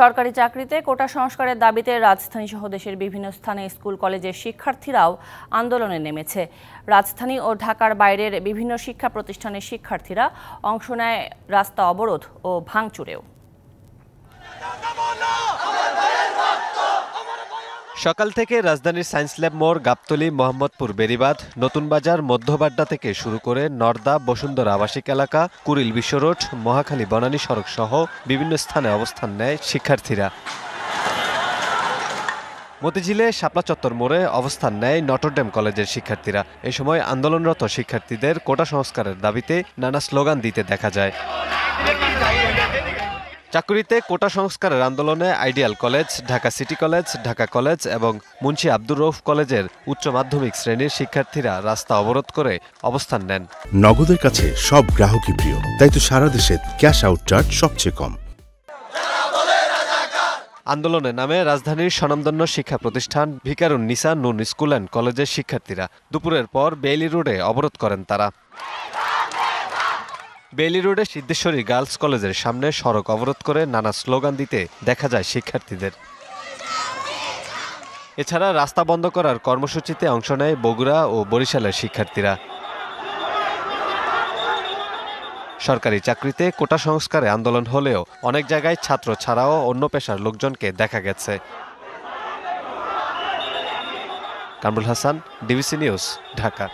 সরকারি চাকরিতে কোটা সংস্কারের দাবিতে রাজধানীসহ দেশের বিভিন্ন স্থানে স্কুল কলেজের শিক্ষার্থীরাও আন্দোলনে নেমেছে। রাজধানী ও ঢাকার বাইরের বিভিন্ন শিক্ষা প্রতিষ্ঠানের শিক্ষার্থীরা অংশ নেয় রাস্তা অবরোধ ও ভাঙচুরেও। সকাল থেকে রাজধানীর সায়েন্স ল্যাব মোড়, গাবতলী, মোহাম্মদপুর, বেড়িবাঁধ, নতুন বাজার, মধ্যবাড্ডা থেকে শুরু করে নর্দা, বসুন্ধরা আবাসিক এলাকা, কুড়িল বিশ্ব রোড, মহাখালী বনানী সড়ক সহ বিভিন্ন স্থানে অবস্থান নেয় শিক্ষার্থীরা। মতিঝিলে শাপলা চত্বর মোড়ে অবস্থান নেয় নটরডেম কলেজের শিক্ষার্থীরা। এ সময় আন্দোলনরত শিক্ষার্থীদের কোটা সংস্কারের দাবিতে নানা স্লোগান দিতে দেখা যায়। চাকুরিতে কোটা সংস্কারের আন্দোলনে ideal college, Dhaka city college, Dhaka college এবং মুন্সি আব্দুর রউফ কলেজের উচ্চ মাধ্যমিক শ্রেণীর শিক্ষার্থীরা রাস্তা অবরোধ করে অবস্থান নেন। নগদের কাছে সব গ্রাহকই প্রিয়, তাই তো সারা দেশে ক্যাশ আউট চার্জ সবচেয়ে কম। আন্দোলনে নামে রাজধানীর স্বনামধন্য শিক্ষা প্রতিষ্ঠান ভিকারুন নিসা নুন স্কুল অ্যান্ড কলেজের শিক্ষার্থীরা। দুপুরের পর বেইলি রোডে অবরোধ করেন তারা। বেইলি রোডে সিদ্ধেশ্বরী গার্লস কলেজের সামনে সড়ক অবরোধ করে নানা স্লোগান দিতে দেখা যায় শিক্ষার্থীদের। এছাড়া রাস্তা বন্ধ করার কর্মসূচিতে অংশ নেয় বগুড়া ও বরিশালের শিক্ষার্থীরা। সরকারি চাকরিতে কোটা সংস্কারে আন্দোলন হলেও অনেক জায়গায় ছাত্র ছাড়াও অন্য পেশার লোকজনকে দেখা গেছে। Kamrul Hasan, DBC news, Dhaka.